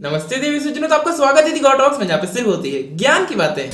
नमस्ते देवी सज्जनों, तो आपका स्वागत है दी गॉड टॉक्स में, जहाँ पे सिर्फ होती है ज्ञान की बातें।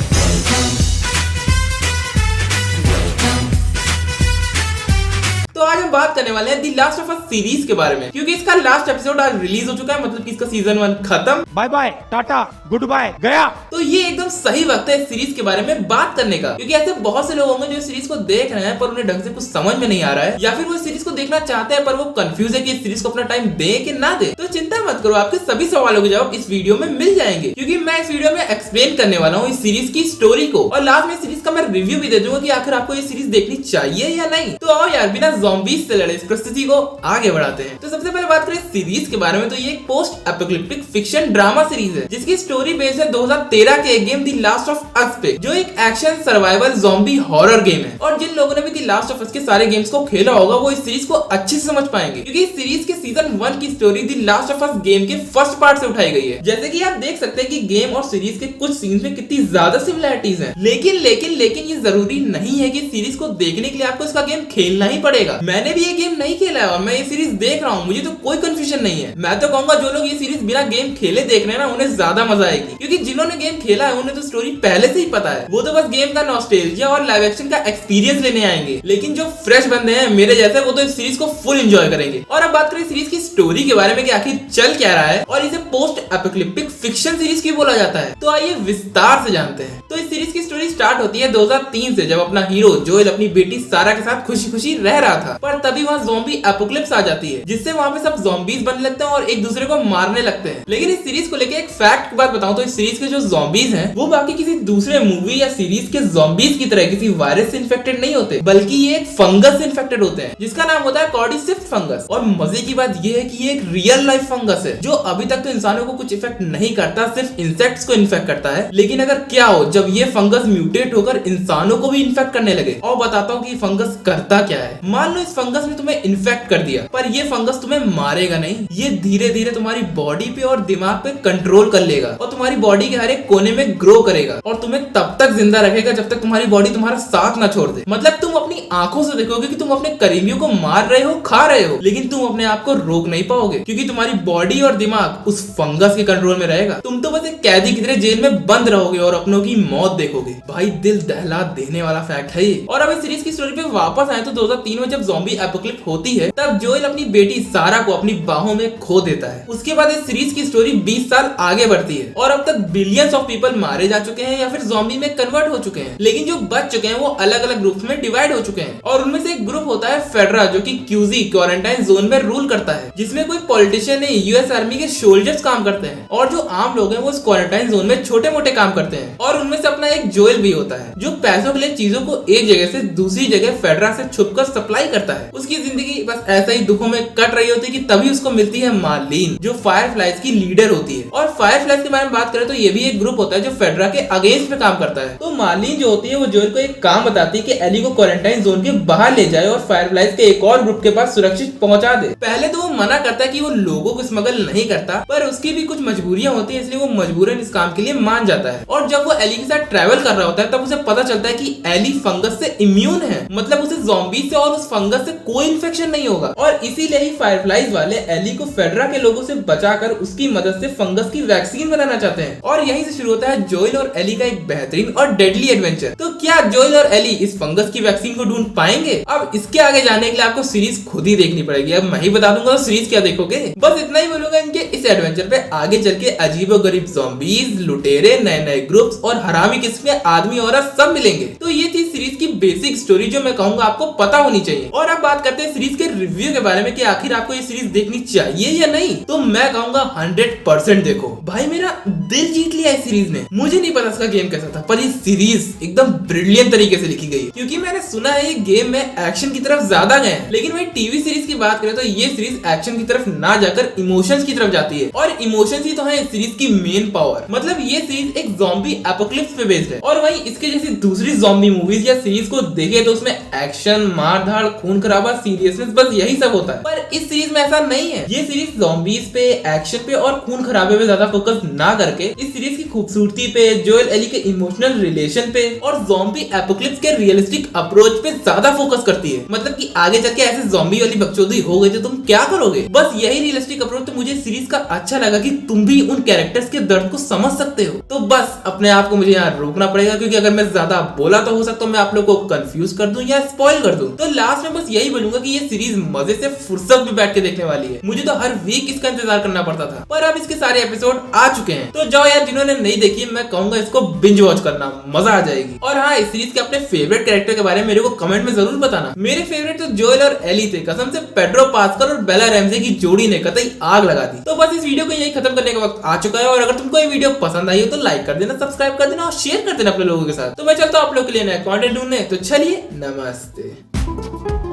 तो आज हम बात करने वाले हैं दी लास्ट ऑफ अस सीरीज के बारे में, क्योंकि इसका लास्ट एपिसोड आज रिलीज हो चुका है। मतलब कि इसका सीजन 1 खत्म, bye bye tata goodbye गया। तो ये एकदम सही वक्त है इस सीरीज के बारे में बात करने का, क्योंकि ऐसे बहुत से लोग होंगे जो इस सीरीज को देख रहे हैं पर उन्हें ढंग से कुछ समझ में नहीं आ रहा है, या फिर वो इस सीरीज को देखना चाहते हैं पर वो कंफ्यूज है कि इस सीरीज को अपना टाइम दे कि ना दे। तो चिंता मत करो, आपके सभी सवालों के जवाब इस वीडियो में मिल जाएंगे, क्योंकि मैं इस वीडियो में एक्सप्लेन करने वाला हूँ इस सीरीज की स्टोरी को, और लास्ट में सीरीज का मैं रिव्यू भी दे दूंगा कि आखिर आपको ये सीरीज देखनी चाहिए या नहीं। तो आओ यार, बिना ज़ॉम्बीज से लड़े प्रस्तुति को आगे बढ़ाते हैं। तो सबसे पहले बात करें सीरीज के बारे में, तो ये एक post apocalyptic fiction drama series है, जिसकी स्टोरी बेस्ड है 2013 के game the last of us पे, जो एक action survival zombie horror game है। और जिन लोगों ने भी दी लास्ट ऑफ अस के सारे गेम्स को खेला होगा वो इस सीरीज को अच्छे से समझ पाएंगे, क्योंकि इस सीरीज के सीजन 1 की story the last of us game के फर्स्ट पार्ट से उठाई गई है। जैसे कि आप देख सकते हैं कि गेम और सीरीज के कुछ सीन्स में कितनी ज्यादा सिमिलरिटीज हैं। लेकिन ये जरूरी नहीं है कि सीरीज को देखने के लिए आपको इसका गेम खेलना ही पड़ेगा। मैंने भी ये गेम नहीं खेला है और मैं ये सीरीज देख रहा हूँ, मुझे तो कोई कंफ्यूजन नहीं है। मैं तो कहूंगा जो लोग ये सीरीज बिना गेम खेले देख रहे हैं ना, उन्हें ज्यादा मजा आएगी, क्योंकि जिन्होंने गेम खेला है उन्हें तो स्टोरी पहले से ही पता है। वो तो बस गेम का नॉस्टैल्जिया और लाइव एक्शन का एक्सपीरियंस लेने आएंगे। लेकिन जो फ्रेश बंदे हैं मेरे जैसे, वो तो इस सीरीज को फुल एंजॉय करेंगे। और अब बात करें सीरीज की स्टोरी के बारे में कि आखिर चल क्या रहा है और इसे पोस्ट एपोकलिप्टिक फिक्शन सीरीज क्यों बोला जाता है, तो आइए विस्तार से जानते हैं। तो इस सीरीज की स्टोरी स्टार्ट होती है 2003 से, जब अपना हीरो जोएल अपनी बेटी सारा के साथ खुशी खुशी रह रहा था। पर तभी वहाँ ज़ॉम्बी एपोकलिप्स आ जाती है, जिससे वहाँ पे सब ज़ॉम्बीज बनने लगते हैं और एक दूसरे को मारने लगते हैं। लेकिन इस सीरीज को लेके एक फैक्ट की बात बताऊं तो इस सीरीज के जो ज़ॉम्बीज हैं वो बाकी किसी दूसरे मूवी या सीरीज के ज़ॉम्बीज की तरह किसी वायरस से इन्फेक्टेड नहीं होते, बल्कि ये एक फंगस से इन्फेक्टेड होते हैं, जिसका नाम होता है कॉर्डिसिप्स फंगस। और मजे की बात ये है कि ये एक रियल लाइफ फंगस है, जो अभी तक तो इंसानों को कुछ इफेक्ट नहीं करता, सिर्फ इंसेक्ट्स को इन्फेक्ट करता है। लेकिन अगर क्या हो जब ये फंगस म्यूटेट होकर इंसानों को भी इन्फेक्ट करने लगे। और बताता हूँ कि फंगस करता क्या है। मान लो इस फंगस ने तुम्हें इन्फेक्ट कर दिया, पर ये फंगस तुम्हें मारेगा नहीं, ये धीरे धीरे तुम्हारी बॉडी पे और दिमाग पे कंट्रोल कर लेगा और तुम्हारी बॉडी के हर एक कोने में ग्रो करेगा और तुम्हें तब तक जिंदा रखेगा जब तक तुम्हारी बॉडी तुम्हारा साथ ना छोड़ दे। मतलब तुम अपनी आंखों से देखोगे कि तुम अपने करीबियों को मार रहे हो, खा रहे हो, लेकिन तुम अपने आप को रोक नहीं पाओगे, क्योंकि तुम्हारी बॉडी और दिमाग उस फंगस के कंट्रोल में रहेगा। तुम तो बस एक कैदी की तरह जेल में बंद रहोगे और अपनों की मौत देखोगे। भाई दिल दहला देने वाला फैक्ट है ये। और अब इस सीरीज की स्टोरी पे वापस आए तो 2003 में जब ज़ॉम्बी एपोकलिप्स होती है, तब जोएल अपनी बेटी सारा को अपनी बाहों में खो देता है। उसके बाद इस सीरीज की स्टोरी 20 साल आगे बढ़ती है और अब तक बिलियंस ऑफ पीपल मारे जा चुके हैं या फिर ज़ॉम्बी में कन्वर्ट हो चुके हैं। लेकिन जो बच चुके हैं वो अलग अलग ग्रुप्स में डिवाइड हो चुके हैं, और उनमें से एक ग्रुप होता है फेडरा, जो कि क्यूजी क्वारंटाइन जोन में रूल करता है, जिसमें कोई पॉलिटिशियन नहीं, यूएस आर्मी के सोल्जर्स काम करते हैं, और जो आम लोग हैं वो इस क्वारंटाइन जोन में छोटे मोटे काम करते हैं। और उनमें से अपना एक जोएल भी होता है, जो पैसों के लिए चीजों को एक जगह से दूसरी जगह फेडरा से छुपकर सप्लाई करता है। उसकी जिंदगी बस ऐसा ही दुखों में कट रही होती है कि तभी उसको मिलती है मार्लिन, जो फायरफ्लाइज की लीडर होती है। और फायरफ्लाइज के बारे में बात करें तो ये भी एक ग्रुप होता है जो फेडरा के अगेंस्ट में काम करता है। तो मार्लिन जो होती है वो जोएल को एक काम बताती है कि एली को क्वारंटाइन जोन के बाहर ले जाए और फायरफ्लाइज के एक और ग्रुप के पास सुरक्षित पहुंचा दे। पहले तो वो मना करता है कि वो लोगों को स्मगल नहीं करता, पर उसकी भी कुछ मजबूरियां होती है, इसलिए वो मजबूरन इस काम के लिए मान जाता है। और जब वो एली के साथ ट्रैवल कर रहा होता है तब उसे पता चलता है कि एली फंगस से इम्यून है, मतलब उसे ज़ॉम्बी से और उस फंगस से कोई इन्फेक्शन नहीं होगा। और इसीलिए ही फायरफ्लाइज वाले एली को फेडरा के लोगों से बचाकर उसकी मदद से फंगस की वैक्सीन बनाना चाहते हैं। और यहीं से शुरू होता है जोएल और एली का एक बेहतरीन और डेडली एडवेंचर। तो क्या जोएल और एली इस फंगस की वैक्सीन को ढूंढ पाएंगे? अब इसके आगे जाने के लिए आपको सीरीज खुद ही देखनी पड़ेगी। अब मैं ही बता दूंगा तो सीरीज क्या देखोगे। बस इतना ही बोलूंगा, इनके इस एडवेंचर पे आगे चल के अजीबोगरीब ज़ॉम्बीज, लुटेरे, नए नए ग्रुप्स और हरामी किस्म के आदमी औरत सब मिलेंगे। तो ये थी सीरीज की बेसिक स्टोरी, जो मैं कहूंगा आपको पता होनी चाहिए। और अब बात करते हैं सीरीज के रिव्यू के बारे में कि आखिर आपको ये सीरीज देखनी चाहिए या नहीं। तो मैं कहूंगा 100% देखो। भाई मेरा दिल जीत लिया इस सीरीज ने। मुझे नहीं पता इसका गेम कैसा था, पर ये सीरीज एकदम ब्रिलियंट तरीके से लिखी गई, क्योंकि मैंने सुना है ये गेम में एक्शन की तरफ ज्यादा गए हैं। लेकिन वही टीवी सीरीज की बात करें तो ये सीरीज एक्शन की तरफ ना जाकर इमोशंस की तरफ जाती है, और इमोशंस ही तो है इस सीरीज की मेन पावर। मतलब ये सीरीज एक ज़ॉम्बी एपोकलिप्स पे बेस्ड है, और वही इसके जैसी दूसरी ज़ॉम्बी मूवीज या सीरीज को देखे तो उसमें एक्शन, मारधाड़, खून खराबा, सीरियसनेस, बस यही सब होता है। पर इस सीरीज में ऐसा नहीं है। ये सीरीज ज़ॉम्बीज पे, एक्शन पे और खून खराबे पे ज्यादा फोकस ना करके इस सीरीज की खूबसूरती पे, जोएल एली के इमोशनल रिलेशन पे और ज़ॉम्बी एपोकलिप्स के रियलिस्टिक अप्रोच पे ज्यादा फोकस करती है। मतलब कि आगे चल के ऐसे ज़ॉम्बी वाली बकचोदी हो गई तो तुम क्या करोगे। बस यही रियलिस्टिक अप्रोच तो मुझे सीरीज का अच्छा लगा कि तुम भी उन कैरेक्टर्स के दर्द को समझ सकते हो। तो बस अपने आप को मुझे यहाँ रोकना पड़ेगा, क्योंकि अगर मैं ज्यादा बोला तो हो सकता है मैं आप लोग को कंफ्यूज कर दूं या स्पॉइल कर दूं। तो लास्ट में बस यही बोलूंगा कि ये सीरीज मजे से फुर्सत में बैठ के देखने वाली है। मुझे तो हर वीक इसका इंतजार करना पड़ता था, पर अब इसके सारे एपिसोड आ चुके हैं। तो जाओ यार, जिन्होंने नहीं देखी, मैं कहूंगा इसको बिंज वॉच करना, मजा आ जाएगी। और हाँ, इस सीरीज के अपने फेवरेट कैरेक्टर के बारे में मेरे को कमेंट में जरूर बताना। मेरे फेवरेट तो जोएल और एली थे। कसम से पेड्रो पास्कल और बेला रैमसे की जोड़ी ने कतई आग लगा दी। तो बस इस वीडियो को यही खत्म करने का वक्त आ चुका है। और अगर तुमको ये वीडियो पसंद आई हो तो लाइक कर देना, सब्सक्राइब कर देना और शेयर कर देना अपने लोगों के साथ। तो मैं चलता हूँ आप लोग के लिए नया कंटेंट ढूंढने। तो चलिए, नमस्ते।